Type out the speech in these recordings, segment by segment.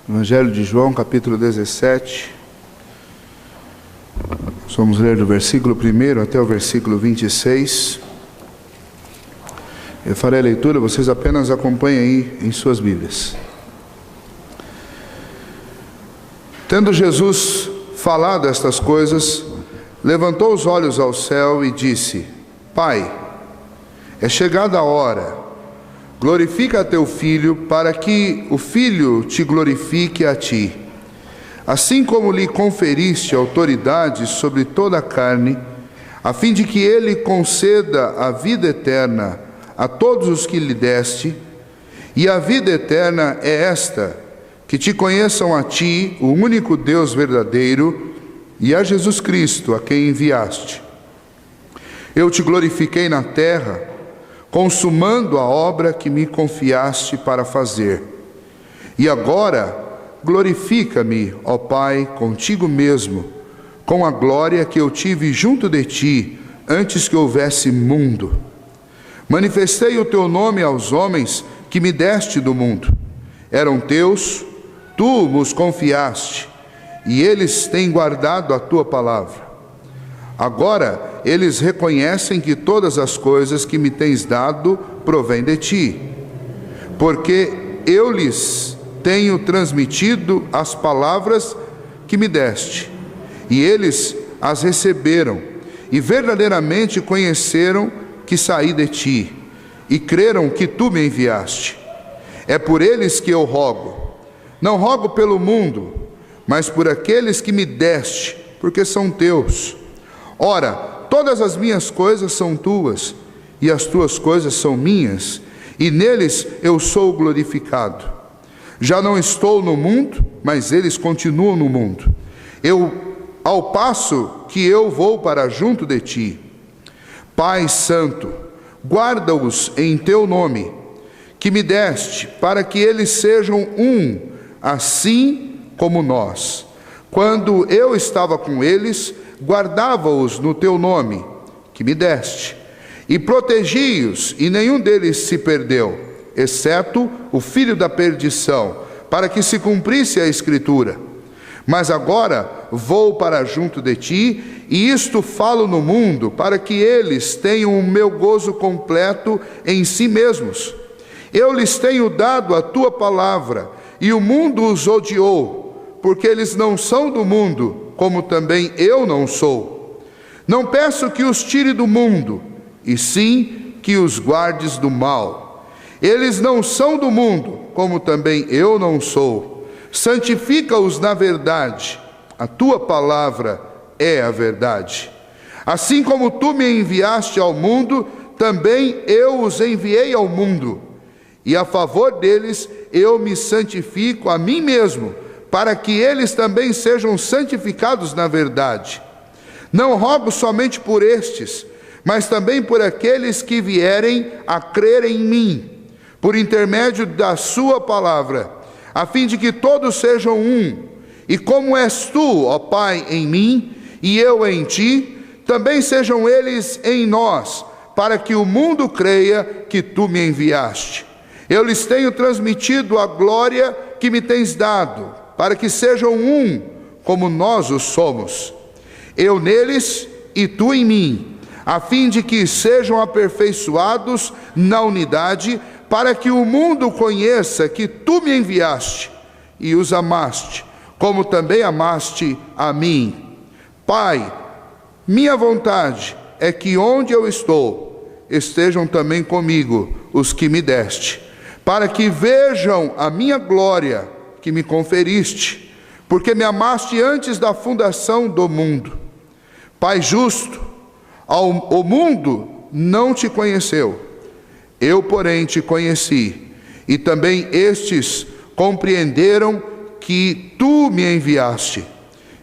Evangelho de João, capítulo 17. Vamos ler do versículo 1 até o versículo 26. Eu farei a leitura, vocês apenas acompanhem aí em suas Bíblias. Tendo Jesus falado estas coisas, levantou os olhos ao céu e disse: Pai, é chegada a hora. Glorifica a teu Filho, para que o Filho te glorifique a ti. Assim como lhe conferiste autoridade sobre toda a carne, a fim de que ele conceda a vida eterna a todos os que lhe deste. E a vida eterna é esta: que te conheçam a ti, o único Deus verdadeiro, e a Jesus Cristo, a quem enviaste. Eu te glorifiquei na terra, consumando a obra que me confiaste para fazer. E agora glorifica-me, ó Pai, contigo mesmo, com a glória que eu tive junto de ti, antes que houvesse mundo. Manifestei o teu nome aos homens que me deste do mundo. Eram teus, tu os confiaste, e eles têm guardado a tua palavra. Agora eles reconhecem que todas as coisas que me tens dado provêm de ti, porque eu lhes tenho transmitido as palavras que me deste, e eles as receberam, e verdadeiramente conheceram que saí de ti, e creram que tu me enviaste. É por eles que eu rogo. Não rogo pelo mundo, mas por aqueles que me deste, porque são teus. Ora, todas as minhas coisas são tuas, e as tuas coisas são minhas, e neles eu sou glorificado. Já não estou no mundo, mas eles continuam no mundo. Ao passo que eu vou para junto de ti. Pai Santo, guarda-os em teu nome, que me deste, para que eles sejam um, assim como nós. Quando eu estava com eles, guardava-os no teu nome, que me deste, e protegi-os, e nenhum deles se perdeu, exceto o filho da perdição, para que se cumprisse a Escritura. Mas agora vou para junto de ti, e isto falo no mundo, para que eles tenham o meu gozo completo em si mesmos. Eu lhes tenho dado a tua palavra, e o mundo os odiou, porque eles não são do mundo, como também eu não sou. Não peço que os tire do mundo, e sim que os guardes do mal. Eles não são do mundo, como também eu não sou. Santifica-os na verdade. A tua palavra é a verdade. Assim como tu me enviaste ao mundo, também eu os enviei ao mundo. E a favor deles eu me santifico a mim mesmo, para que eles também sejam santificados na verdade. Não rogo somente por estes, mas também por aqueles que vierem a crer em mim, por intermédio da sua palavra, a fim de que todos sejam um. E como és tu, ó Pai, em mim, e eu em ti, também sejam eles em nós, para que o mundo creia que tu me enviaste. Eu lhes tenho transmitido a glória que me tens dado, para que sejam um, como nós o somos. Eu neles e tu em mim, a fim de que sejam aperfeiçoados na unidade, para que o mundo conheça que tu me enviaste e os amaste, como também amaste a mim. Pai, minha vontade é que onde eu estou, estejam também comigo os que me deste, para que vejam a minha glória que me conferiste, porque me amaste antes da fundação do mundo. Pai justo, o mundo não te conheceu, eu, porém, te conheci, e também estes compreenderam que tu me enviaste.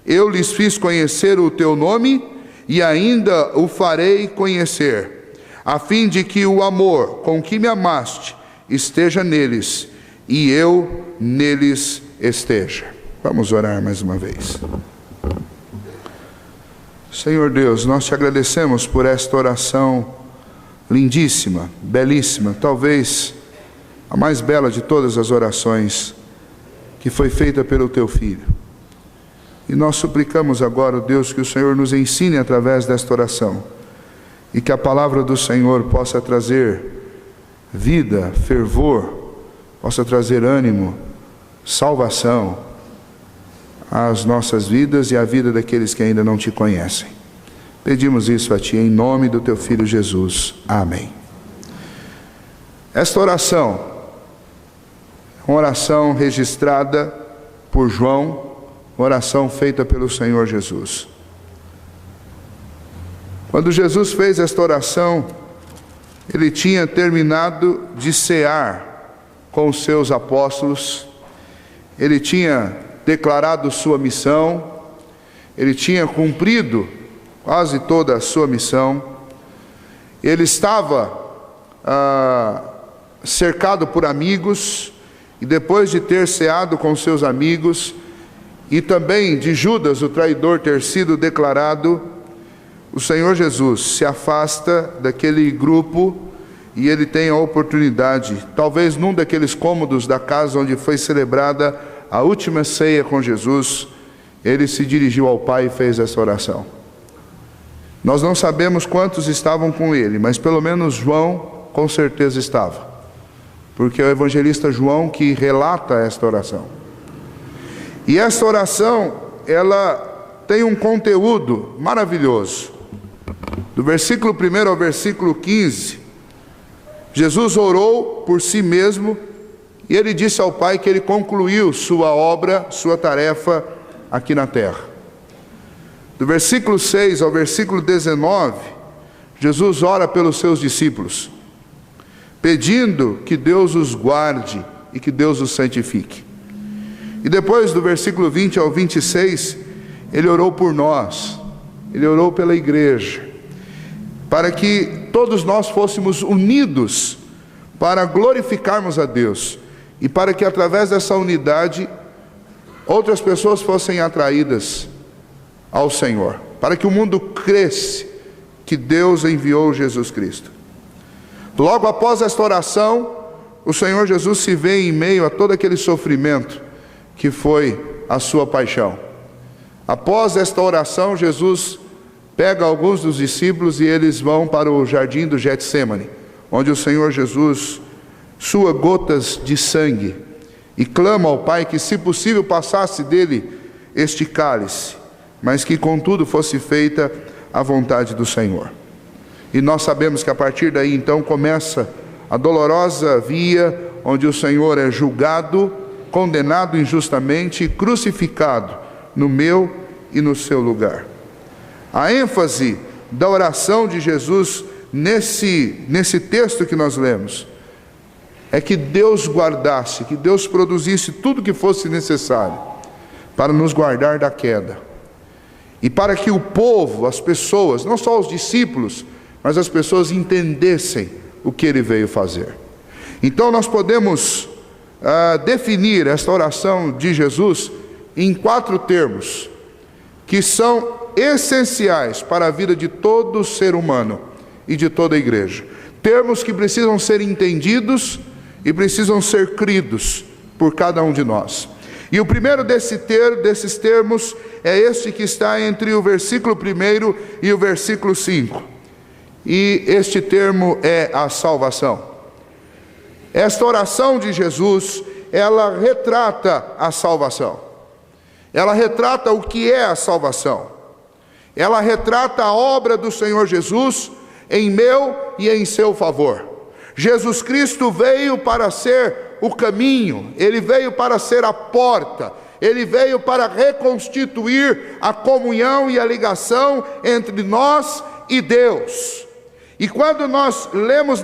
Eu lhes fiz conhecer o teu nome, e ainda o farei conhecer, a fim de que o amor com que me amaste esteja neles, e eu neles esteja. Vamos orar mais uma vez. Senhor Deus, nós te agradecemos por esta oração lindíssima, belíssima, talvez a mais bela de todas as orações que foi feita pelo teu Filho. E nós suplicamos agora, Deus, que o Senhor nos ensine através desta oração, e que a palavra do Senhor possa trazer vida, fervor, possa trazer ânimo, salvação às nossas vidas e à vida daqueles que ainda não te conhecem. Pedimos isso a Ti em nome do Teu Filho Jesus. Amém. Esta oração, uma oração registrada por João, uma oração feita pelo Senhor Jesus. Quando Jesus fez esta oração, Ele tinha terminado de cear com os seus apóstolos, Ele tinha declarado sua missão, Ele tinha cumprido quase toda a sua missão, Ele estava cercado por amigos, e depois de ter ceado com seus amigos, e também de Judas, o traidor, ter sido declarado, o Senhor Jesus se afasta daquele grupo e ele tem a oportunidade, talvez num daqueles cômodos da casa onde foi celebrada a última ceia com Jesus, ele se dirigiu ao Pai e fez essa oração. Nós não sabemos quantos estavam com ele, mas pelo menos João com certeza estava, porque é o evangelista João que relata esta oração. E esta oração, ela tem um conteúdo maravilhoso. Do versículo 1 ao versículo 15, Jesus orou por si mesmo e ele disse ao Pai que ele concluiu sua obra, sua tarefa aqui na terra. Do versículo 6 ao versículo 19, Jesus ora pelos seus discípulos, pedindo que Deus os guarde e que Deus os santifique. E depois do versículo 20 ao 26, ele orou por nós, ele orou pela igreja, para que todos nós fôssemos unidos para glorificarmos a Deus, e para que através dessa unidade outras pessoas fossem atraídas ao Senhor, para que o mundo cresce que Deus enviou Jesus Cristo. Logo após esta oração, o Senhor Jesus se vê em meio a todo aquele sofrimento que foi a sua paixão. Após esta oração, Jesus pega alguns dos discípulos e eles vão para o jardim do Getsêmani, onde o Senhor Jesus sua gotas de sangue e clama ao Pai que, se possível, passasse dele este cálice, mas que contudo fosse feita a vontade do Senhor. E nós sabemos que a partir daí então começa a dolorosa via onde o Senhor é julgado, condenado injustamente e crucificado no meu e no seu lugar. A ênfase da oração de Jesus nesse texto que nós lemos é que Deus guardasse, que Deus produzisse tudo que fosse necessário para nos guardar da queda, e para que o povo, as pessoas, não só os discípulos, mas as pessoas entendessem o que ele veio fazer. Então nós podemos definir esta oração de Jesus em 4 termos, que são essenciais para a vida de todo ser humano e de toda a igreja. Termos que precisam ser entendidos e precisam ser cridos por cada um de nós. E o primeiro desses termos é este que está entre o versículo 1 e o versículo 5. E este termo é a salvação. Esta oração de Jesus, ela retrata a salvação. Ela retrata o que é a salvação. Ela retrata a obra do Senhor Jesus em meu e em seu favor. Jesus Cristo veio para ser o caminho, Ele veio para ser a porta, Ele veio para reconstituir a comunhão e a ligação entre nós e Deus. E quando nós lemos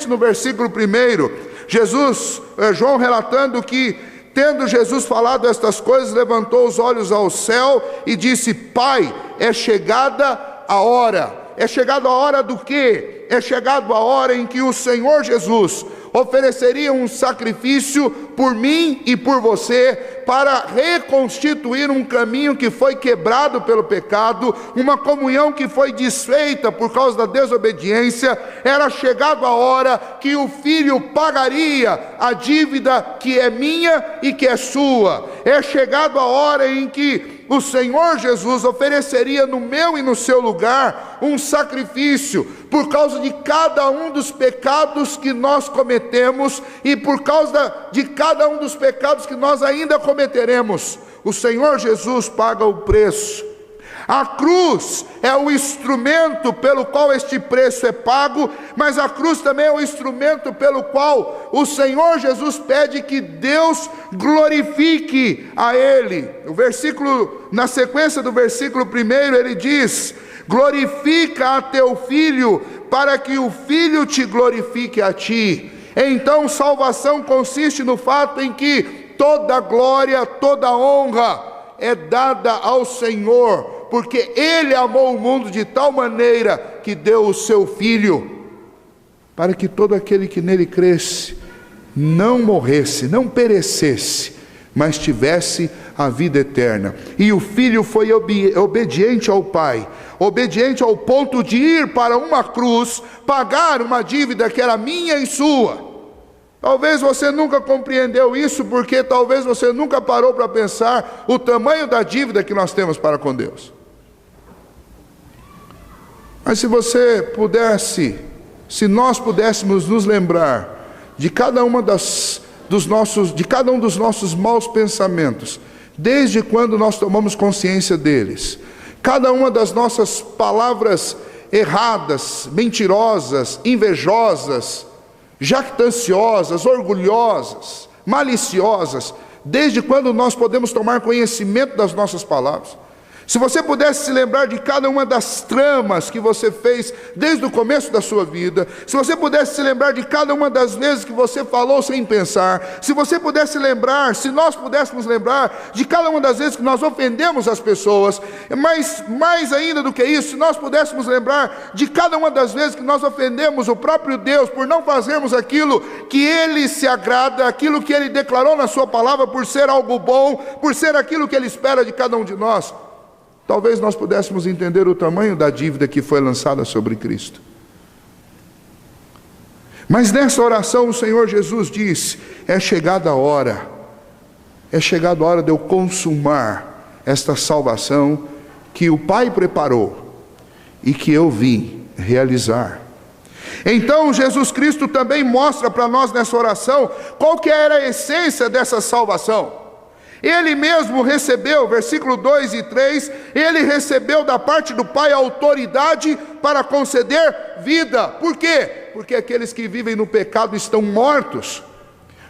no versículo 1, João relatando que, tendo Jesus falado estas coisas, levantou os olhos ao céu e disse: Pai, é chegada a hora. É chegada a hora do quê? É chegada a hora em que o Senhor Jesus ofereceria um sacrifício por mim e por você, para reconstituir um caminho que foi quebrado pelo pecado, uma comunhão que foi desfeita por causa da desobediência. Era chegado a hora que o Filho pagaria a dívida que é minha e que é sua. É chegado a hora em que o Senhor Jesus ofereceria no meu e no seu lugar um sacrifício por causa de cada um dos pecados que nós cometemos e por causa de cada um dos pecados que nós ainda cometeremos. O Senhor Jesus paga o preço. A cruz é o instrumento pelo qual este preço é pago, mas a cruz também é o instrumento pelo qual o Senhor Jesus pede que Deus glorifique a Ele. O versículo, na sequência do versículo 1, ele diz: glorifica a teu Filho, para que o Filho te glorifique a ti. Então, salvação consiste no fato em que toda glória, toda honra é dada ao Senhor, porque Ele amou o mundo de tal maneira que deu o seu Filho, para que todo aquele que nele cresce não morresse, não perecesse, mas tivesse a vida eterna. E o Filho foi obediente ao Pai, obediente ao ponto de ir para uma cruz, pagar uma dívida que era minha e sua. Talvez você nunca compreendeu isso, porque talvez você nunca parou para pensar o tamanho da dívida que nós temos para com Deus. Mas se você pudesse, se nós pudéssemos nos lembrar de cada um dos nossos maus pensamentos, desde quando nós tomamos consciência deles, cada uma das nossas palavras erradas, mentirosas, invejosas, jactanciosas, orgulhosas, maliciosas, desde quando nós podemos tomar conhecimento das nossas palavras? Se você pudesse se lembrar de cada uma das tramas que você fez desde o começo da sua vida, se você pudesse se lembrar de cada uma das vezes que você falou sem pensar, se você pudesse lembrar, se nós pudéssemos lembrar de cada uma das vezes que nós ofendemos as pessoas, mas mais ainda do que isso, se nós pudéssemos lembrar de cada uma das vezes que nós ofendemos o próprio Deus por não fazermos aquilo que Ele se agrada, aquilo que Ele declarou na sua palavra por ser algo bom, por ser aquilo que Ele espera de cada um de nós, talvez nós pudéssemos entender o tamanho da dívida que foi lançada sobre Cristo. Mas nessa oração o Senhor Jesus disse: é chegada a hora de eu consumar esta salvação que o Pai preparou e que eu vim realizar. Então Jesus Cristo também mostra para nós nessa oração qual que era a essência dessa salvação. Ele mesmo recebeu, versículo 2 e 3, ele recebeu da parte do Pai autoridade para conceder vida. Por quê? Porque aqueles que vivem no pecado estão mortos.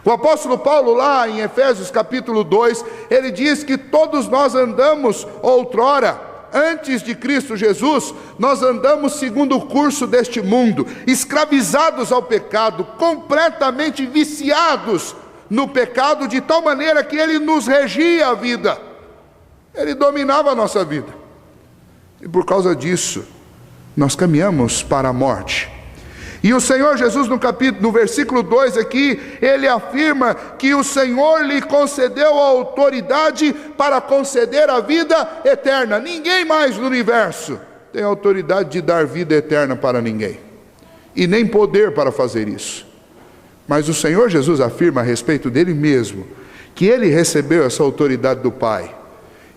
O apóstolo Paulo, lá em Efésios capítulo 2, ele diz que todos nós andamos outrora, antes de Cristo Jesus, nós andamos segundo o curso deste mundo, escravizados ao pecado, completamente viciados no pecado, de tal maneira que ele nos regia a vida, ele dominava a nossa vida, e por causa disso, nós caminhamos para a morte. E o Senhor Jesus no versículo 2 aqui, ele afirma que o Senhor lhe concedeu a autoridade para conceder a vida eterna. Ninguém mais no universo tem autoridade de dar vida eterna para ninguém, e nem poder para fazer isso. Mas o Senhor Jesus afirma a respeito dele mesmo, que ele recebeu essa autoridade do Pai.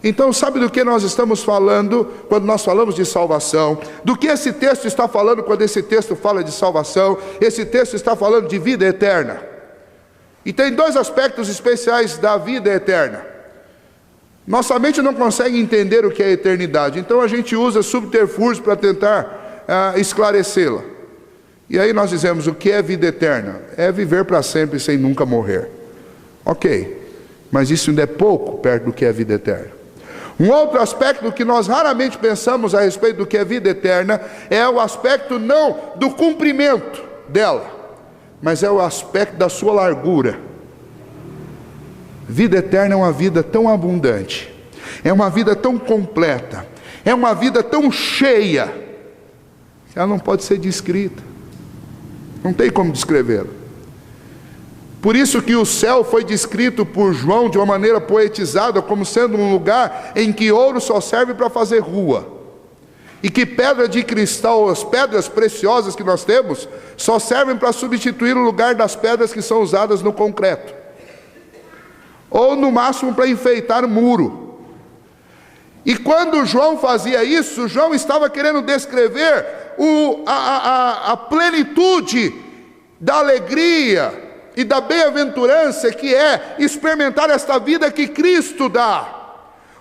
Então, sabe do que nós estamos falando quando nós falamos de salvação? Do que esse texto está falando quando esse texto fala de salvação? Esse texto está falando de vida eterna. E tem dois aspectos especiais da vida eterna. Nossa mente não consegue entender o que é eternidade, então a gente usa subterfúgios para tentar esclarecê-la. E aí nós dizemos: o que é vida eterna? É viver para sempre sem nunca morrer. Ok, mas isso ainda é pouco perto do que é vida eterna. Um outro aspecto que nós raramente pensamos a respeito do que é vida eterna é o aspecto não do cumprimento dela, mas é o aspecto da sua largura. Vida eterna é uma vida tão abundante, é uma vida tão completa, é uma vida tão cheia, que ela não pode ser descrita. Não tem como descrevê-la. Por isso que o céu foi descrito por João de uma maneira poetizada como sendo um lugar em que ouro só serve para fazer rua, e que pedra de cristal, as pedras preciosas que nós temos, só servem para substituir o lugar das pedras que são usadas no concreto, ou no máximo para enfeitar o muro. E quando João fazia isso, João estava querendo descrever a plenitude da alegria e da bem-aventurança que é experimentar esta vida que Cristo dá.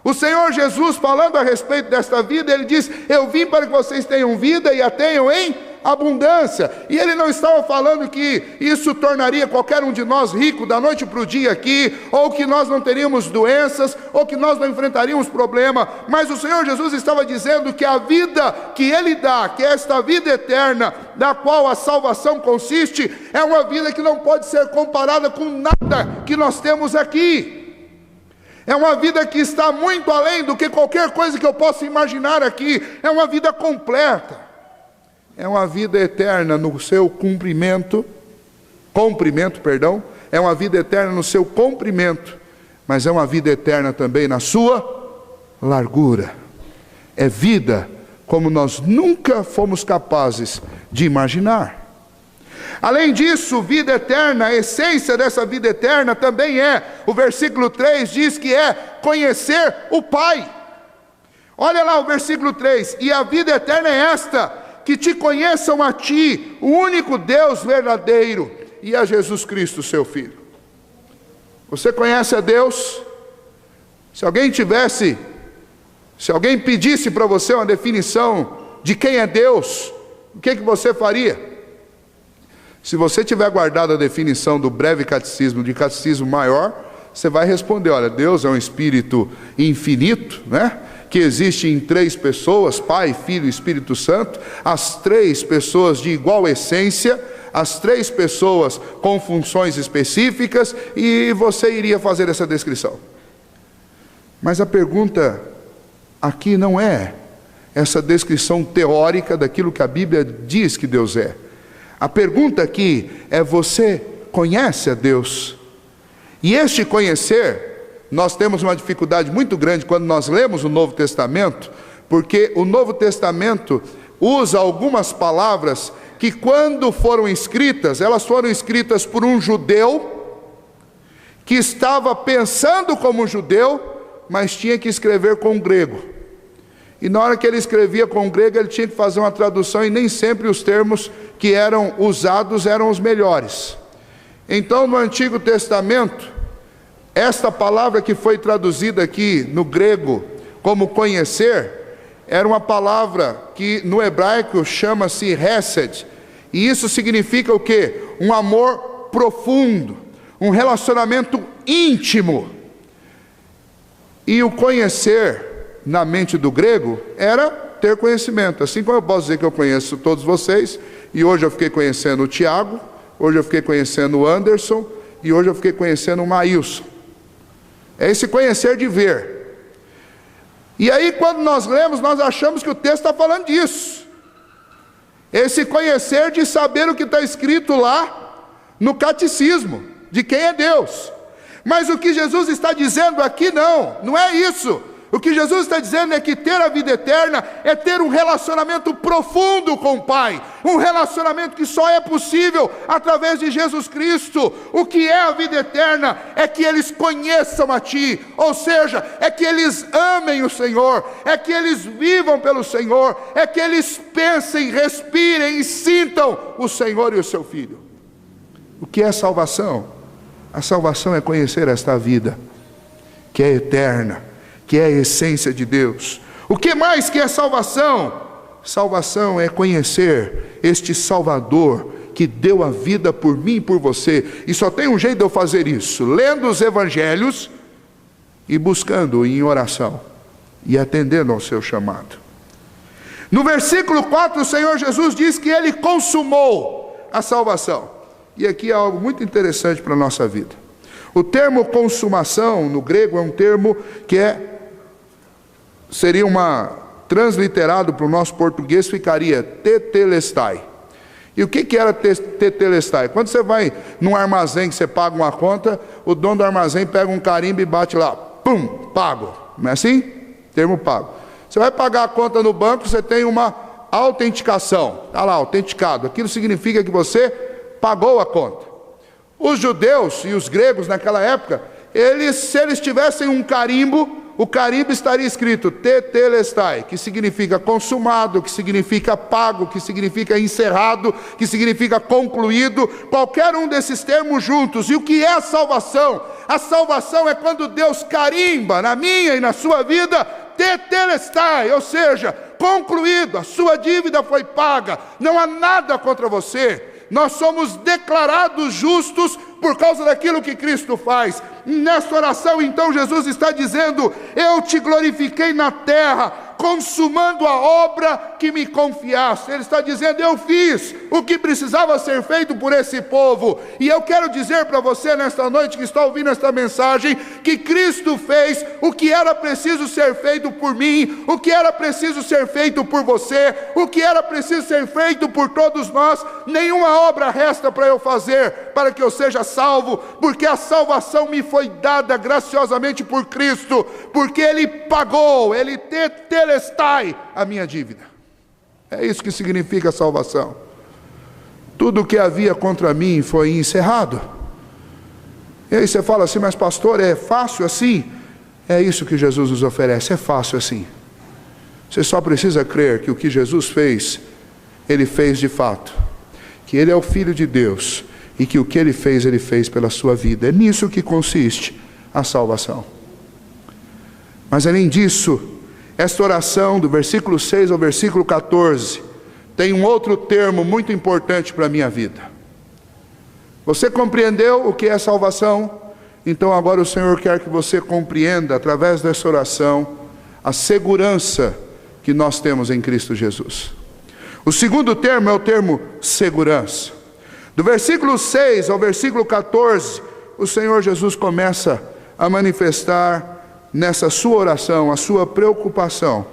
O Senhor Jesus, falando a respeito desta vida, Ele diz: eu vim para que vocês tenham vida e a tenham em abundância. E Ele não estava falando que isso tornaria qualquer um de nós rico da noite para o dia aqui, ou que nós não teríamos doenças, ou que nós não enfrentaríamos problema. Mas o Senhor Jesus estava dizendo que a vida que Ele dá, que é esta vida eterna, da qual a salvação consiste, é uma vida que não pode ser comparada com nada que nós temos aqui. É uma vida que está muito além do que qualquer coisa que eu possa imaginar aqui. É uma vida completa. É uma vida eterna no seu comprimento, é uma vida eterna no seu comprimento, mas é uma vida eterna também na sua largura. É vida como nós nunca fomos capazes de imaginar. Além disso, vida eterna, a essência dessa vida eterna também o versículo 3 diz que é conhecer o Pai. Olha lá o versículo 3: e a vida eterna é esta, que te conheçam a ti, o único Deus verdadeiro, e a Jesus Cristo, seu Filho. Você conhece a Deus? Se alguém pedisse para você uma definição de quem é Deus, o que você faria? Se você tiver guardado a definição do breve catecismo, de catecismo maior, você vai responder: olha, Deus é um Espírito infinito, que existe em 3 pessoas, Pai, Filho e Espírito Santo, as 3 pessoas de igual essência, as 3 pessoas com funções específicas, e você iria fazer essa descrição. Mas a pergunta aqui não é essa descrição teórica daquilo que a Bíblia diz que Deus é. A pergunta aqui é: você conhece a Deus? E este conhecer, nós temos uma dificuldade muito grande quando nós lemos o Novo Testamento, porque o Novo Testamento usa algumas palavras que, quando foram escritas, elas foram escritas por um judeu que estava pensando como judeu, mas tinha que escrever com grego. E na hora que ele escrevia com grego, ele tinha que fazer uma tradução, e nem sempre os termos que eram usados eram os melhores. Então, no Antigo Testamento, esta palavra que foi traduzida aqui no grego como conhecer, era uma palavra que no hebraico chama-se hesed. E isso significa o quê? Um amor profundo, um relacionamento íntimo. E o conhecer, na mente do grego, era ter conhecimento. Assim como eu posso dizer que eu conheço todos vocês, e hoje eu fiquei conhecendo o Tiago, hoje eu fiquei conhecendo o Anderson, e hoje eu fiquei conhecendo o Maílson. É esse conhecer de ver. E aí, quando nós lemos, nós achamos que o texto está falando disso. Esse conhecer de saber o que está escrito lá no catecismo, de quem é Deus. Mas o que Jesus está dizendo aqui não é isso. O que Jesus está dizendo é que ter a vida eterna é ter um relacionamento profundo com o Pai, um relacionamento que só é possível através de Jesus Cristo. O que é a vida eterna é que eles conheçam a Ti, ou seja, é que eles amem o Senhor, é que eles vivam pelo Senhor, é que eles pensem, respirem e sintam o Senhor e o Seu Filho. O que é salvação? A salvação é conhecer esta vida, que é eterna, que é a essência de Deus. O que mais que é salvação? Salvação é conhecer este Salvador que deu a vida por mim e por você. E só tem um jeito de eu fazer isso: lendo os evangelhos e buscando em oração e atendendo ao seu chamado. No versículo 4, o Senhor Jesus diz que Ele consumou a salvação. E aqui é algo muito interessante para a nossa vida. O termo consumação no grego é um termo que seria transliterado para o nosso português, ficaria tetelestai. E o que era tetelestai? Quando você vai num armazém que você paga uma conta, o dono do armazém pega um carimbo e bate lá, pum, pago. Não é assim? Termo pago. Você vai pagar a conta no banco, você tem uma autenticação. Está lá, autenticado. Aquilo significa que você pagou a conta. Os judeus e os gregos naquela época, se eles tivessem um carimbo, o carimbo estaria escrito tetelestai, que significa consumado, que significa pago, que significa encerrado, que significa concluído, qualquer um desses termos juntos. E o que é a salvação? A salvação é quando Deus carimba na minha e na sua vida, tetelestai, ou seja, concluído, a sua dívida foi paga, não há nada contra você. Nós somos declarados justos por causa daquilo que Cristo faz. Nesta oração, então, Jesus está dizendo: eu te glorifiquei na terra, consumando a obra que me confiaste. Ele está dizendo: eu fiz o que precisava ser feito por esse povo. E eu quero dizer para você nesta noite que está ouvindo esta mensagem, que Cristo fez o que era preciso ser feito por mim, o que era preciso ser feito por você, o que era preciso ser feito por todos nós. Nenhuma obra resta para eu fazer para que eu seja salvo, porque a salvação me foi dada graciosamente por Cristo, porque Ele pagou, Ele tetelestai a minha dívida. É isso que significa a salvação. Tudo o que havia contra mim foi encerrado. E aí você fala assim: mas pastor, é fácil assim? É isso que Jesus nos oferece, é fácil assim. Você só precisa crer que o que Jesus fez, Ele fez de fato, que Ele é o Filho de Deus, e que o que Ele fez pela sua vida. É nisso que consiste a salvação. Mas além disso, esta oração do versículo 6 ao versículo 14, tem um outro termo muito importante para a minha vida. Você compreendeu o que é salvação? Então agora o Senhor quer que você compreenda, através dessa oração, a segurança que nós temos em Cristo Jesus. O segundo termo é o termo segurança. Do versículo 6 ao versículo 14, o Senhor Jesus começa a manifestar nessa sua oração a sua preocupação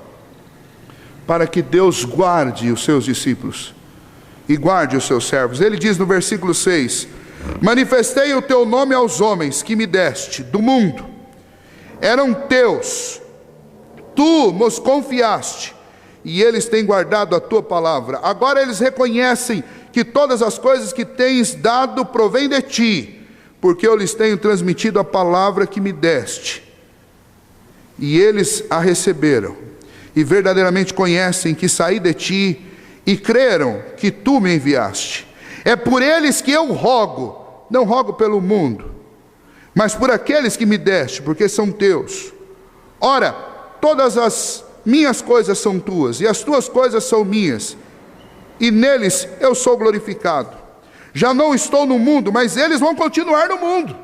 para que Deus guarde os seus discípulos e guarde os seus servos. Ele diz no versículo 6: manifestei o teu nome aos homens que me deste do mundo, eram teus, tu nos confiaste, e eles têm guardado a tua palavra. Agora eles reconhecem que todas as coisas que tens dado provém de ti, porque eu lhes tenho transmitido a palavra que me deste. E eles a receberam, e verdadeiramente conhecem que saí de ti, e creram que tu me enviaste. É por eles que eu rogo, não rogo pelo mundo, mas por aqueles que me deste, porque são teus. Ora, todas as minhas coisas são tuas, e as tuas coisas são minhas, e neles eu sou glorificado. Já não estou no mundo, mas eles vão continuar no mundo.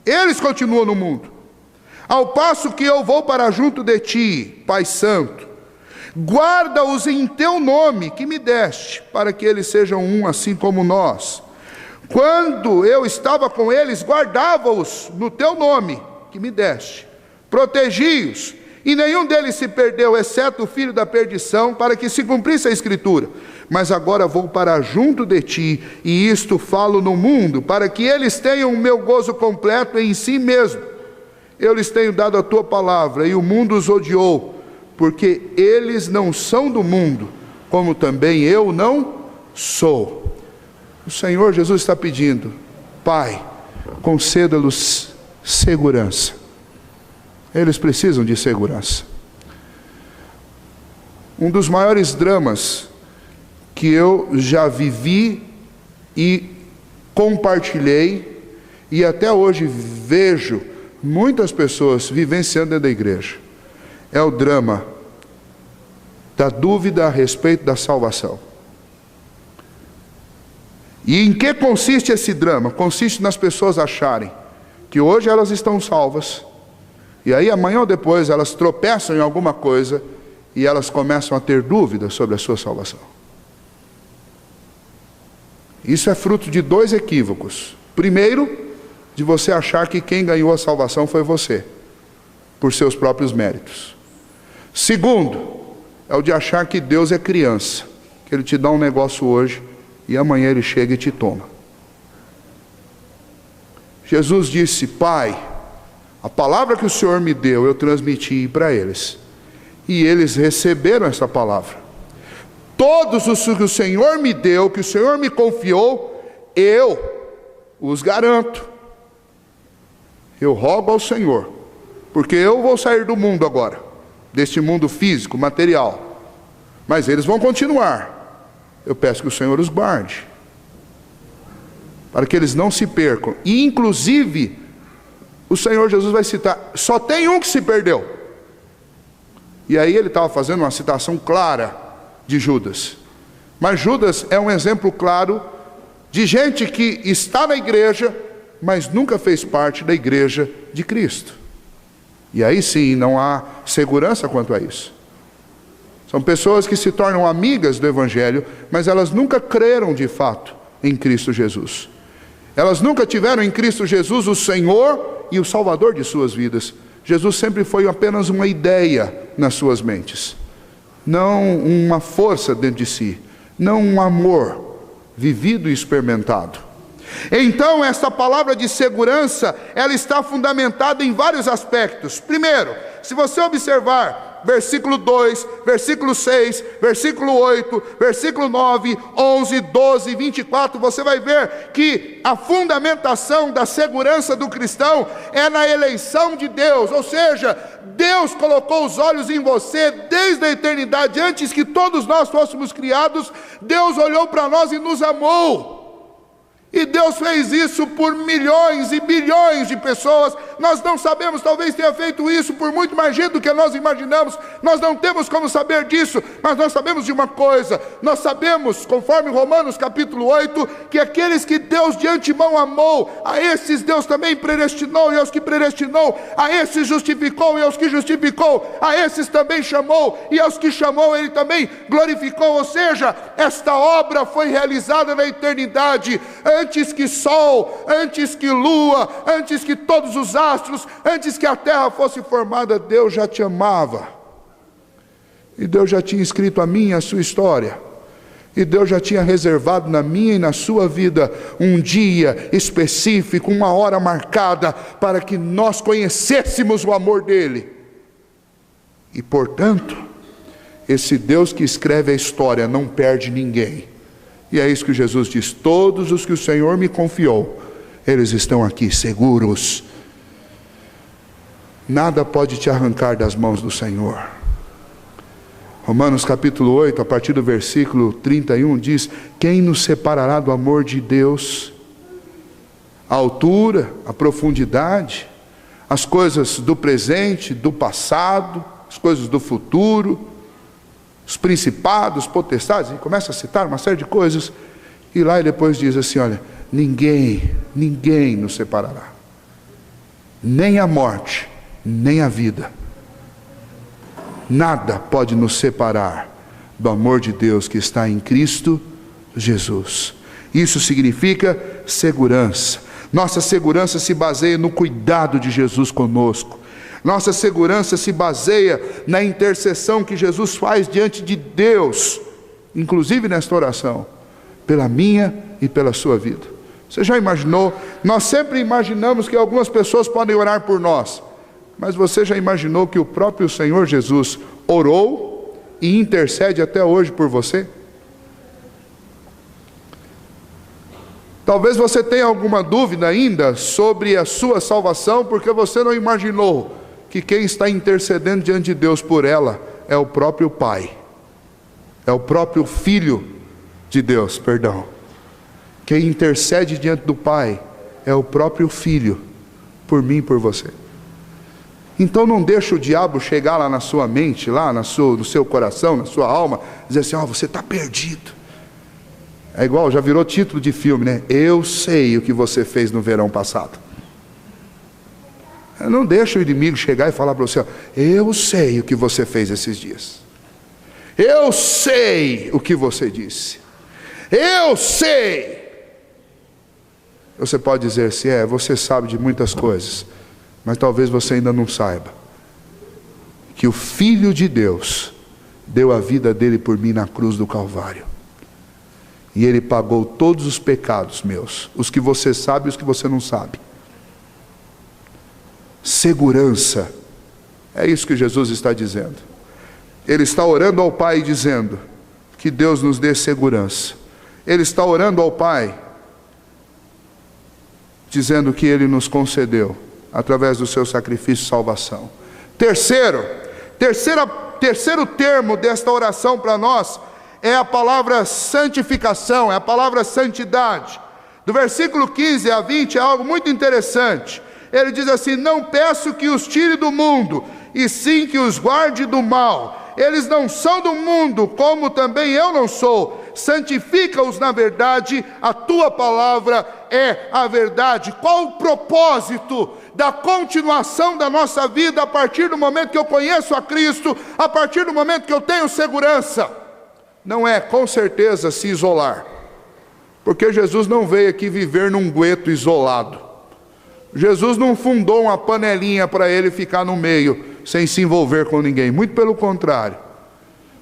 Eles continuam no mundo. Ao passo que eu vou para junto de ti, Pai Santo, guarda-os em teu nome que me deste, para que eles sejam um, assim como nós. Quando eu estava com eles, guardava-os no teu nome que me deste, protegi-os, e nenhum deles se perdeu, exceto o filho da perdição, para que se cumprisse a Escritura. Mas agora vou para junto de ti, e isto falo no mundo, para que eles tenham o meu gozo completo em si mesmo. Eu lhes tenho dado a tua palavra, e o mundo os odiou, porque eles não são do mundo, como também eu não sou. O Senhor Jesus está pedindo: Pai, conceda-lhes segurança. Eles precisam de segurança. Um dos maiores dramas que eu já vivi e compartilhei, e até hoje vejo muitas pessoas vivenciando dentro da igreja, é o drama da dúvida a respeito da salvação. E em que consiste esse drama? Consiste nas pessoas acharem que hoje elas estão salvas, e aí amanhã ou depois elas tropeçam em alguma coisa e elas começam a ter dúvidas sobre a sua salvação. Isso é fruto de dois equívocos. Primeiro, de você achar que quem ganhou a salvação foi você, por seus próprios méritos. Segundo, é o de achar que Deus é criança, que Ele te dá um negócio hoje e amanhã ele chega e te toma. Jesus disse: Pai, a palavra que o Senhor me deu, eu transmiti para eles. E eles receberam essa palavra. Todos os que o Senhor me deu, que o Senhor me confiou, eu os garanto. Eu rogo ao Senhor, porque eu vou sair do mundo agora, deste mundo físico, material, mas eles vão continuar. Eu peço que o Senhor os guarde, para que eles não se percam. E inclusive, o Senhor Jesus vai citar, só tem um que se perdeu. E aí ele estava fazendo uma citação clara de Judas. Mas Judas é um exemplo claro de gente que está na igreja, mas nunca fez parte da igreja de Cristo. E aí sim, não há segurança quanto a isso. São pessoas que se tornam amigas do Evangelho, mas elas nunca creram de fato em Cristo Jesus. Elas nunca tiveram em Cristo Jesus o Senhor e o Salvador de suas vidas. Jesus sempre foi apenas uma ideia nas suas mentes, não uma força dentro de si, não um amor vivido e experimentado. Então, esta palavra de segurança, ela está fundamentada em vários aspectos. Primeiro, se você observar versículo 2, versículo 6, versículo 8, versículo 9, 11, 12, 24, você vai ver que a fundamentação da segurança do cristão é na eleição de Deus. Ou seja, Deus colocou os olhos em você desde a eternidade. Antes que todos nós fôssemos criados, Deus olhou para nós e nos amou. E Deus fez isso por milhões e bilhões de pessoas. Nós não sabemos, talvez tenha feito isso por muito mais gente do que nós imaginamos. Nós não temos como saber disso, mas nós sabemos de uma coisa. Nós sabemos, conforme Romanos capítulo 8, que aqueles que Deus de antemão amou, a esses Deus também predestinou, e aos que predestinou, a esses justificou, e aos que justificou, a esses também chamou, e aos que chamou Ele também glorificou. Ou seja, esta obra foi realizada na eternidade, antes que sol, antes que lua, antes que todos os astros, antes que a terra fosse formada. Deus já te amava, e Deus já tinha escrito a minha e a sua história, e Deus já tinha reservado na minha e na sua vida um dia específico, uma hora marcada, para que nós conhecêssemos o amor dEle. E portanto, esse Deus que escreve a história não perde ninguém. E é isso que Jesus diz: todos os que o Senhor me confiou, eles estão aqui seguros. Nada pode te arrancar das mãos do Senhor. Romanos capítulo 8, a partir do versículo 31, diz: quem nos separará do amor de Deus? A altura, a profundidade, as coisas do presente, do passado, as coisas do futuro, os principados, potestades, e começa a citar uma série de coisas, e lá ele depois diz assim: olha, ninguém nos separará, nem a morte, nem a vida, nada pode nos separar do amor de Deus que está em Cristo Jesus. Isso significa segurança. Nossa segurança se baseia no cuidado de Jesus conosco. Nossa segurança se baseia na intercessão que Jesus faz diante de Deus, inclusive nesta oração, pela minha e pela sua vida. Você já imaginou? Nós sempre imaginamos que algumas pessoas podem orar por nós, mas você já imaginou que o próprio Senhor Jesus orou e intercede até hoje por você? Talvez você tenha alguma dúvida ainda sobre a sua salvação, porque você não imaginou que quem está intercedendo diante de Deus por ela é o próprio Pai, é o próprio Filho de Deus, perdão. Quem intercede diante do Pai é o próprio Filho, por mim e por você. Então não deixa o diabo chegar lá na sua mente, lá no seu coração, na sua alma, dizer assim: você está perdido. É igual, já virou título de filme, né? Eu sei o que você fez no verão passado. Não deixa o inimigo chegar e falar para você: eu sei o que você fez esses dias. Eu sei o que você disse. Eu sei. Você pode dizer assim: você sabe de muitas coisas, mas talvez você ainda não saiba que o Filho de Deus deu a vida dele por mim na cruz do Calvário. E Ele pagou todos os pecados meus, os que você sabe e os que você não sabe. Segurança, é isso que Jesus está dizendo. Ele está orando ao Pai dizendo que Deus nos dê segurança. Ele está orando ao Pai dizendo que Ele nos concedeu através do seu sacrifício de salvação. Terceiro termo desta oração para nós é a palavra santificação, é a palavra santidade. Do versículo 15 a 20 é algo muito interessante. Ele diz assim: não peço que os tire do mundo, e sim que os guarde do mal. Eles não são do mundo, como também eu não sou. Santifica-os na verdade, a tua palavra é a verdade. Qual o propósito da continuação da nossa vida a partir do momento que eu conheço a Cristo, a partir do momento que eu tenho segurança? Não é, com certeza, se isolar, porque Jesus não veio aqui viver num gueto isolado. Jesus não fundou uma panelinha para ele ficar no meio, sem se envolver com ninguém. Muito pelo contrário.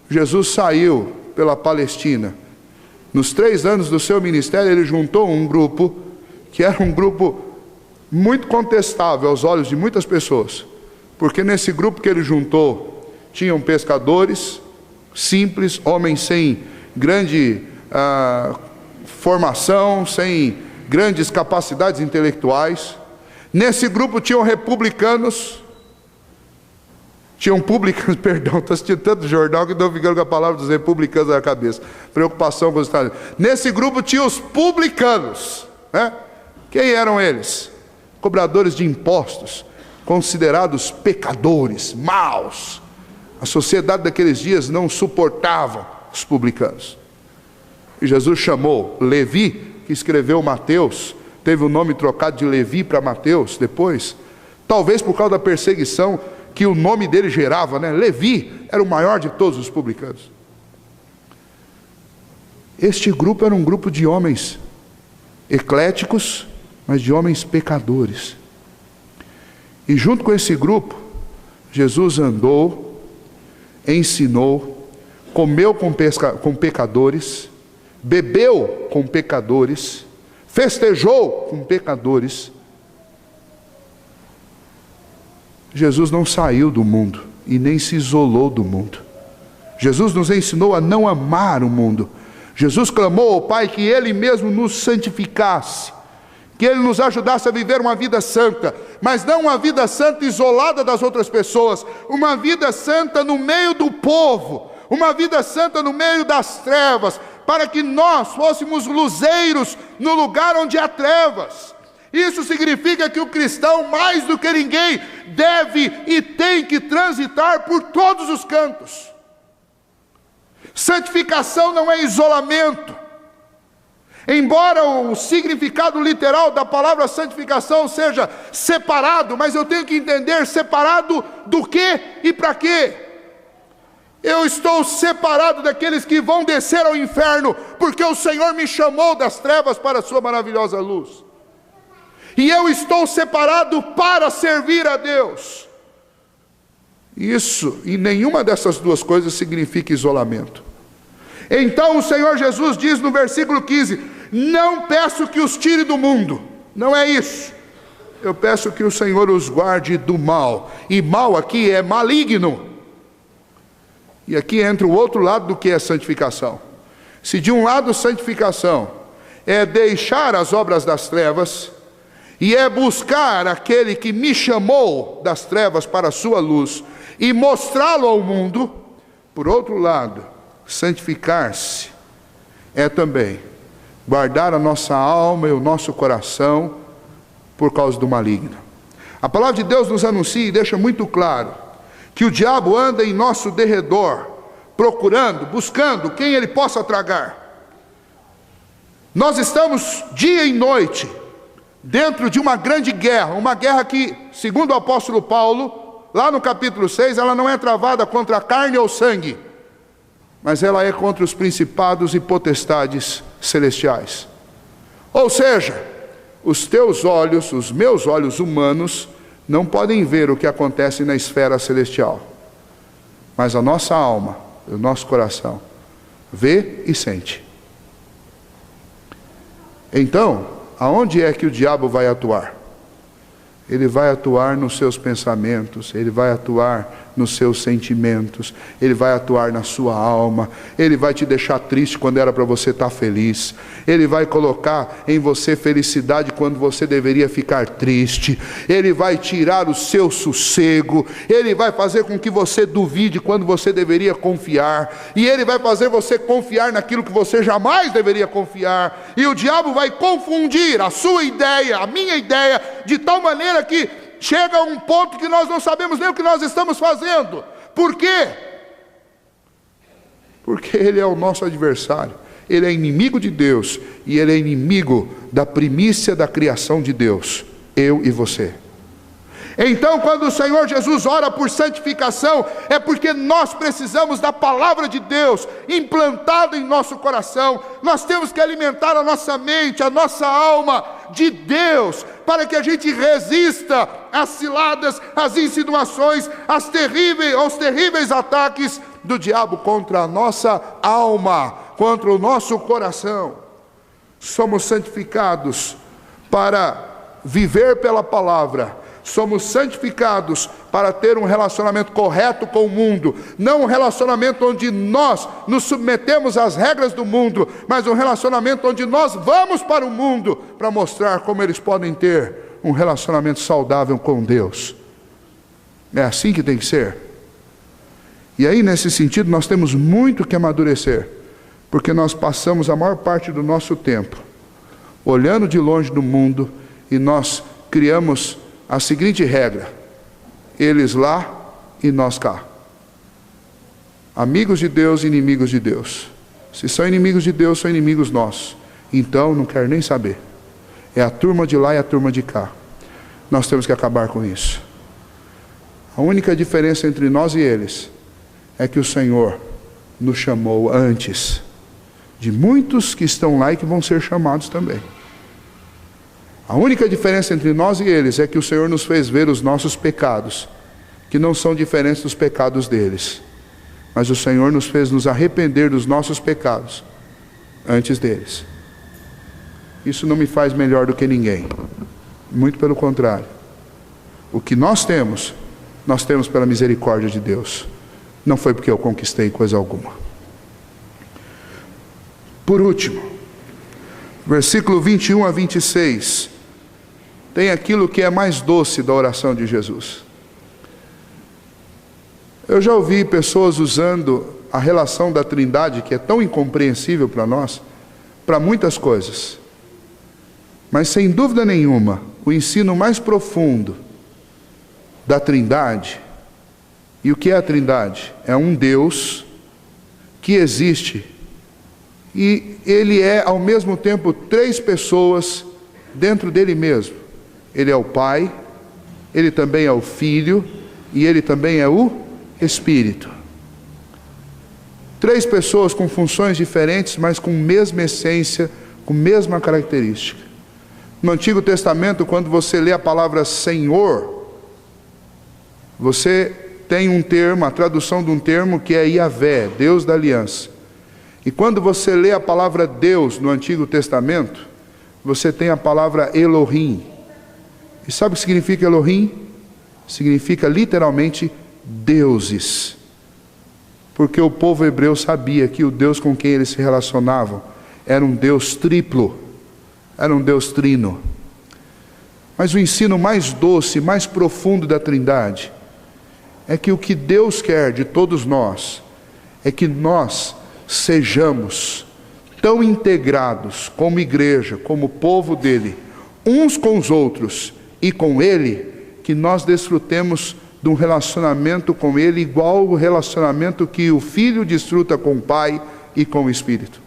Jesus saiu pela Palestina. Nos 3 anos do seu ministério, ele juntou um grupo, que era um grupo muito contestável aos olhos de muitas pessoas. Porque nesse grupo que ele juntou, tinham pescadores simples, homens sem grande formação, sem grandes capacidades intelectuais. Nesse grupo tinham republicanos, perdão, estou assistindo tanto jornal que estou ficando com a palavra dos republicanos na cabeça. Preocupação com os Estados Unidos. Nesse grupo tinha os publicanos, né? Quem eram eles? Cobradores de impostos, considerados pecadores, maus. A sociedade daqueles dias não suportava os publicanos. E Jesus chamou Levi, que escreveu Mateus, teve o nome trocado de Levi para Mateus depois, talvez por causa da perseguição que o nome dele gerava, né? Levi era o maior de todos os publicanos. Este grupo era um grupo de homens ecléticos, mas de homens pecadores. E junto com esse grupo, Jesus andou, ensinou, comeu com pecadores, bebeu com pecadores, festejou com pecadores. Jesus não saiu do mundo e nem se isolou do mundo. Jesus nos ensinou a não amar o mundo. Jesus clamou ao Pai que Ele mesmo nos santificasse, que Ele nos ajudasse a viver uma vida santa, mas não uma vida santa isolada das outras pessoas, uma vida santa no meio do povo, uma vida santa no meio das trevas, para que nós fôssemos luzeiros no lugar onde há trevas. Isso significa que o cristão, mais do que ninguém, deve e tem que transitar por todos os cantos. Santificação não é isolamento. Embora o significado literal da palavra santificação seja separado, mas eu tenho que entender separado do que e para quê. Eu estou separado daqueles que vão descer ao inferno, porque o Senhor me chamou das trevas para a sua maravilhosa luz. E eu estou separado para servir a Deus. Isso, e nenhuma dessas duas coisas significa isolamento. Então o Senhor Jesus diz no versículo 15: não peço que os tire do mundo, não é isso. Eu peço que o Senhor os guarde do mal. E mal aqui é maligno. E aqui entra o outro lado do que é santificação. Se de um lado santificação é deixar as obras das trevas, e é buscar aquele que me chamou das trevas para a sua luz, e mostrá-lo ao mundo, por outro lado, santificar-se é também guardar a nossa alma e o nosso coração por causa do maligno. A palavra de Deus nos anuncia e deixa muito claro que o diabo anda em nosso derredor, procurando, buscando quem ele possa tragar. Nós estamos dia e noite dentro de uma grande guerra, uma guerra que, segundo o apóstolo Paulo, lá no capítulo 6, ela não é travada contra a carne ou sangue, mas ela é contra os principados e potestades celestiais. Ou seja, os teus olhos, os meus olhos humanos, não podem ver o que acontece na esfera celestial, mas a nossa alma, o nosso coração, vê e sente. Então, aonde é que o diabo vai atuar? Ele vai atuar nos seus pensamentos, ele vai atuar nos seus sentimentos, ele vai atuar na sua alma, ele vai te deixar triste quando era para você estar feliz, ele vai colocar em você felicidade quando você deveria ficar triste, ele vai tirar o seu sossego, ele vai fazer com que você duvide quando você deveria confiar, e ele vai fazer você confiar naquilo que você jamais deveria confiar, e o diabo vai confundir a sua ideia, a minha ideia, de tal maneira que chega a um ponto que nós não sabemos nem o que nós estamos fazendo. Por quê? Porque ele é o nosso adversário, ele é inimigo de Deus, e ele é inimigo da primícia da criação de Deus, eu e você. Então, quando o Senhor Jesus ora por santificação, é porque nós precisamos da palavra de Deus implantada em nosso coração. Nós temos que alimentar a nossa mente, a nossa alma de Deus, para que a gente resista às ciladas, às insinuações, aos terríveis ataques do diabo contra a nossa alma, contra o nosso coração. Somos santificados para viver pela palavra. Somos santificados para ter um relacionamento correto com o mundo, não um relacionamento onde nós nos submetemos às regras do mundo, mas um relacionamento onde nós vamos para o mundo para mostrar como eles podem ter um relacionamento saudável com Deus. É assim que tem que ser. E aí, nesse sentido, nós temos muito que amadurecer, porque nós passamos a maior parte do nosso tempo olhando de longe do mundo, e nós criamos a seguinte regra: eles lá e nós cá. Amigos de Deus e inimigos de Deus. Se são inimigos de Deus, são inimigos nossos. Então, não quero nem saber. É a turma de lá e a turma de cá. Nós temos que acabar com isso. A única diferença entre nós e eles é que o Senhor nos chamou antes de muitos que estão lá e que vão ser chamados também. A única diferença entre nós e eles é que o Senhor nos fez ver os nossos pecados, que não são diferentes dos pecados deles. Mas o Senhor nos fez nos arrepender dos nossos pecados antes deles. Isso não me faz melhor do que ninguém. Muito pelo contrário. O que nós temos pela misericórdia de Deus. Não foi porque eu conquistei coisa alguma. Por último, versículo 21 a 26, tem aquilo que é mais doce da oração de Jesus. Eu já ouvi pessoas usando a relação da Trindade, que é tão incompreensível para nós, para muitas coisas. Mas sem dúvida nenhuma, o ensino mais profundo da Trindade, e o que é a Trindade? É um Deus que existe, e Ele é ao mesmo tempo três pessoas dentro dele mesmo. Ele é o Pai, Ele também é o Filho, e Ele também é o Espírito. Três pessoas com funções diferentes, mas com mesma essência, com mesma característica. No Antigo Testamento, quando você lê a palavra Senhor, você tem um termo, a tradução de um termo que é Yahvé, Deus da aliança. E quando você lê a palavra Deus no Antigo Testamento, você tem a palavra Elohim. E sabe o que significa Elohim? Significa literalmente deuses. Porque o povo hebreu sabia que o Deus com quem eles se relacionavam era um Deus triplo, era um Deus trino. Mas o ensino mais doce, mais profundo da Trindade é que o que Deus quer de todos nós é que nós sejamos tão integrados como igreja, como povo dele, uns com os outros e com ele, que nós desfrutemos de um relacionamento com ele igual ao relacionamento que o Filho desfruta com o Pai e com o Espírito.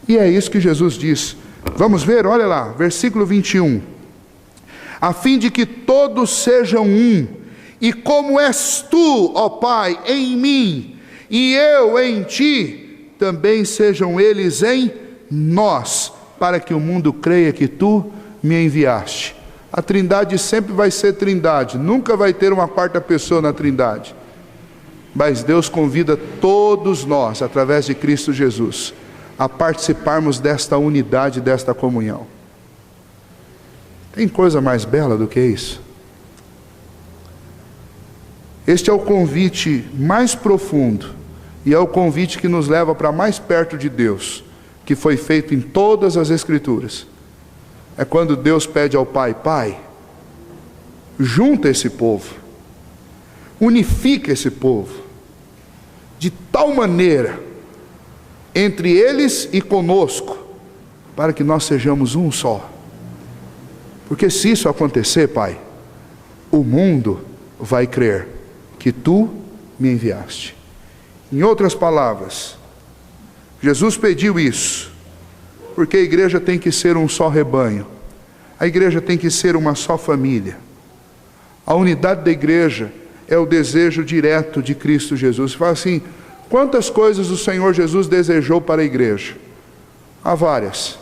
E é isso que Jesus diz. Vamos ver, olha lá, versículo 21. A fim de que todos sejam um, e como és tu, ó Pai, em mim, e eu em ti, também sejam eles em nós, para que o mundo creia que tu me enviaste. A Trindade sempre vai ser Trindade, nunca vai ter uma quarta pessoa na Trindade. Mas Deus convida todos nós, através de Cristo Jesus, a participarmos desta unidade, desta comunhão. Tem coisa mais bela do que isso? Este é o convite mais profundo e é o convite que nos leva para mais perto de Deus, que foi feito em todas as Escrituras. É quando Deus pede ao Pai: Pai, junta esse povo, unifica esse povo, de tal maneira, entre eles e conosco, para que nós sejamos um só. Porque se isso acontecer, Pai, o mundo vai crer que Tu me enviaste. Em outras palavras, Jesus pediu isso, porque a igreja tem que ser um só rebanho, a igreja tem que ser uma só família. A unidade da igreja é o desejo direto de Cristo Jesus. Você fala assim: quantas coisas o Senhor Jesus desejou para a igreja? Há várias,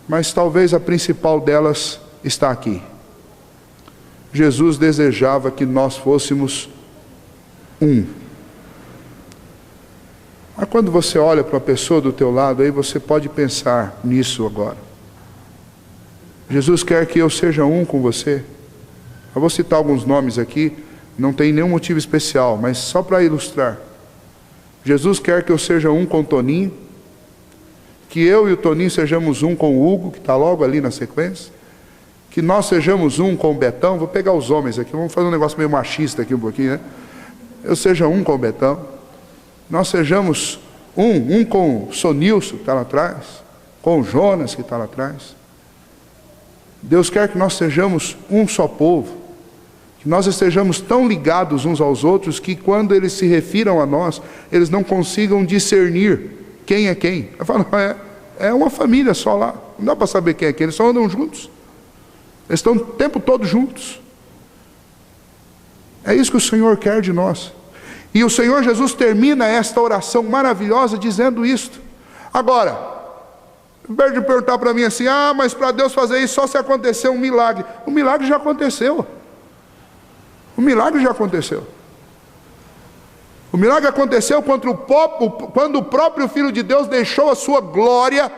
mas talvez a principal delas está aqui. Jesus desejava que nós fôssemos um. Mas quando você olha para a pessoa do teu lado, aí você pode pensar nisso agora. Jesus quer que eu seja um com você. Eu vou citar alguns nomes aqui, não tem nenhum motivo especial, mas só para ilustrar. Jesus quer que eu seja um com o Toninho, que eu e o Toninho sejamos um com o Hugo, que está logo ali na sequência, que nós sejamos um com o Betão. Vou pegar os homens aqui, vamos fazer um negócio meio machista aqui um pouquinho, né? Eu seja um com o Betão, nós sejamos um com o Sonilson, que está lá atrás, com o Jonas, que está lá atrás. Deus quer que nós sejamos um só povo, que nós estejamos tão ligados uns aos outros, que quando eles se refiram a nós, eles não consigam discernir quem é quem. Eu falo: é uma família só lá, não dá para saber quem é quem, eles só andam juntos, eles estão o tempo todo juntos. É isso que o Senhor quer de nós. E o Senhor Jesus termina esta oração maravilhosa dizendo isto. Agora, em vez de perguntar para mim assim: mas para Deus fazer isso só se acontecer um milagre. O milagre já aconteceu. O milagre já aconteceu. O milagre aconteceu quando o próprio Filho de Deus deixou a sua glória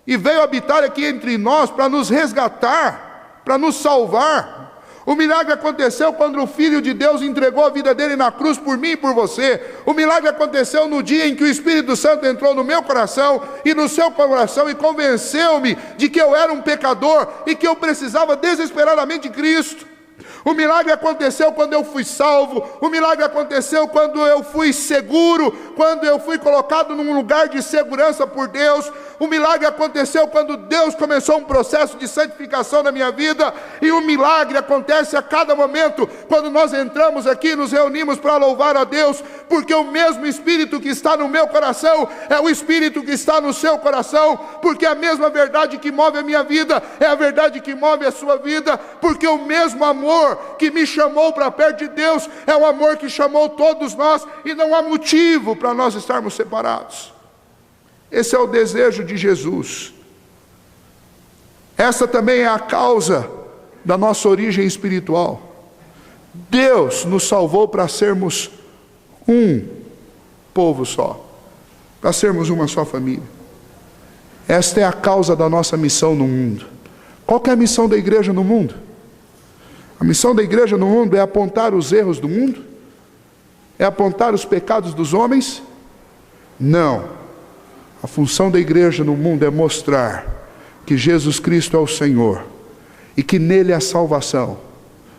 e veio habitar aqui entre nós para nos resgatar, para nos salvar. O milagre aconteceu quando o Filho de Deus entregou a vida dele na cruz por mim e por você. O milagre aconteceu no dia em que o Espírito Santo entrou no meu coração e no seu coração e convenceu-me de que eu era um pecador e que eu precisava desesperadamente de Cristo. O milagre aconteceu quando eu fui salvo. O milagre aconteceu quando eu fui seguro, quando eu fui colocado num lugar de segurança por Deus. O milagre aconteceu quando Deus começou um processo de santificação na minha vida. E o milagre acontece a cada momento, quando nós entramos aqui e nos reunimos para louvar a Deus, porque o mesmo Espírito que está no meu coração é o Espírito que está no seu coração, porque a mesma verdade que move a minha vida é a verdade que move a sua vida, porque o mesmo amor que me chamou para perto de Deus é o amor que chamou todos nós, e não há motivo para nós estarmos separados. Esse é o desejo de Jesus. Essa também é a causa da nossa origem espiritual. Deus nos salvou para sermos um povo só, para sermos uma só família. Esta é a causa da nossa missão no mundo. Qual que é a missão da igreja no mundo? A missão da igreja no mundo é apontar os erros do mundo? É apontar os pecados dos homens? Não. A função da igreja no mundo é mostrar que Jesus Cristo é o Senhor e que nele há salvação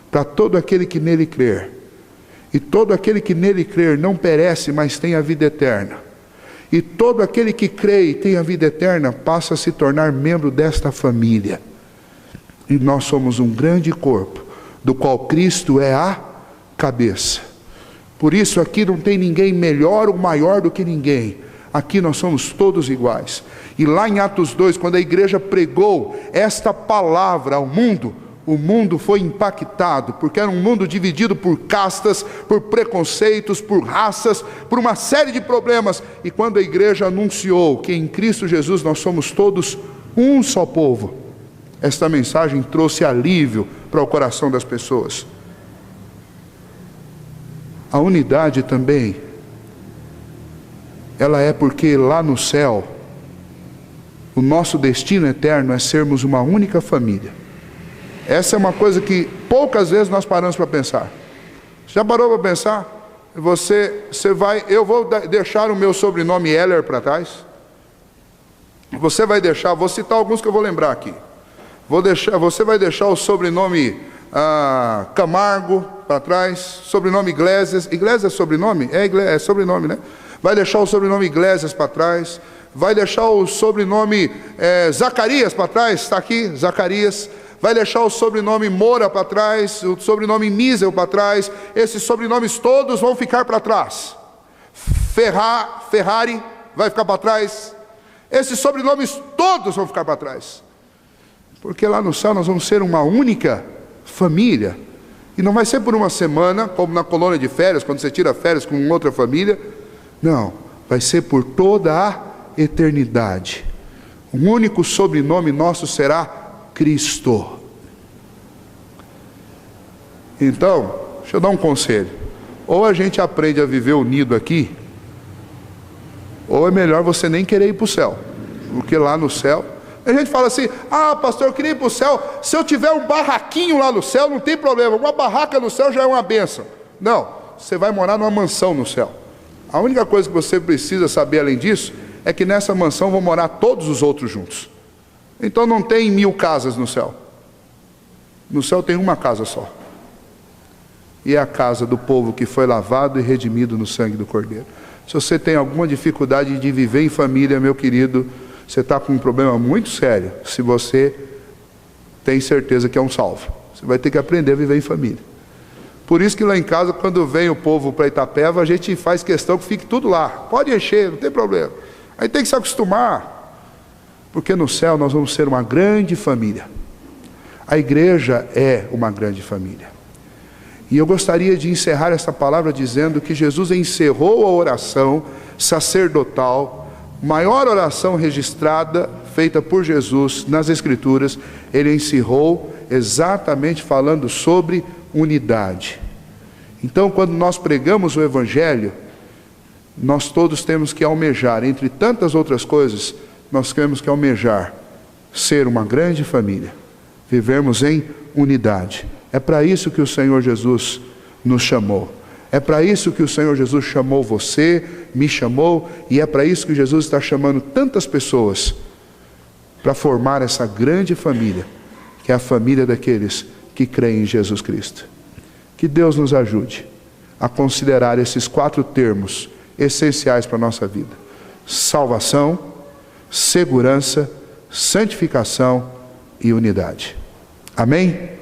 para todo aquele que nele crer. E todo aquele que nele crer não perece, mas tem a vida eterna. E todo aquele que crê e tem a vida eterna passa a se tornar membro desta família. E nós somos um grande corpo, do qual Cristo é a cabeça. Por isso aqui não tem ninguém melhor ou maior do que ninguém. Aqui nós somos todos iguais. E lá em Atos 2, quando a igreja pregou esta palavra ao mundo, o mundo foi impactado, porque era um mundo dividido por castas, por preconceitos, por raças, por uma série de problemas. E quando a igreja anunciou que em Cristo Jesus nós somos todos um só povo, esta mensagem trouxe alívio para o coração das pessoas. A unidade também ela é porque lá no céu, o nosso destino eterno é sermos uma única família. Essa é uma coisa que poucas vezes nós paramos para pensar. Já parou para pensar? Eu vou deixar o meu sobrenome Heller para trás. Você vai deixar, vou citar alguns que eu vou lembrar aqui. Você vai deixar o sobrenome Camargo para trás, sobrenome Iglesias. Iglesias é sobrenome? É sobrenome, né? Vai deixar o sobrenome Iglesias para trás. Vai deixar o sobrenome Zacarias para trás, está aqui, Zacarias. Vai deixar o sobrenome Moura para trás, o sobrenome Misel para trás. Esses sobrenomes todos vão ficar para trás. Ferrari vai ficar para trás. Esses sobrenomes todos vão ficar para trás. Porque lá no céu nós vamos ser uma única família. E não vai ser por uma semana, como na colônia de férias, quando você tira férias com outra família. Não, vai ser por toda a eternidade. O único sobrenome nosso será Cristo. Então, deixa eu dar um conselho. Ou a gente aprende a viver unido aqui, ou é melhor você nem querer ir para o céu. Porque lá no céu, a gente fala assim: pastor, eu queria ir para o céu. Se eu tiver um barraquinho lá no céu, não tem problema. Uma barraca no céu já é uma bênção. Não, você vai morar numa mansão no céu. A única coisa que você precisa saber além disso é que nessa mansão vão morar todos os outros juntos. Então não tem 1000 casas no céu. No céu tem uma casa só. E é a casa do povo que foi lavado e redimido no sangue do Cordeiro. Se você tem alguma dificuldade de viver em família, meu querido, você está com um problema muito sério. Se você tem certeza que é um salvo, você vai ter que aprender a viver em família. Por isso que lá em casa, quando vem o povo para Itapeva, a gente faz questão que fique tudo lá. Pode encher, não tem problema. Aí tem que se acostumar. Porque no céu nós vamos ser uma grande família. A igreja é uma grande família. E eu gostaria de encerrar esta palavra dizendo que Jesus encerrou a oração sacerdotal, maior oração registrada, feita por Jesus nas Escrituras. Ele encerrou exatamente falando sobre unidade. Então, quando nós pregamos o Evangelho, nós todos temos que almejar, entre tantas outras coisas, nós temos que almejar ser uma grande família, vivermos em unidade. É para isso que o Senhor Jesus nos chamou. É para isso que o Senhor Jesus chamou você, me chamou, e é para isso que Jesus está chamando tantas pessoas para formar essa grande família, que é a família daqueles que creem em Jesus Cristo. Que Deus nos ajude a considerar esses 4 termos essenciais para a nossa vida: salvação, segurança, santificação e unidade. Amém?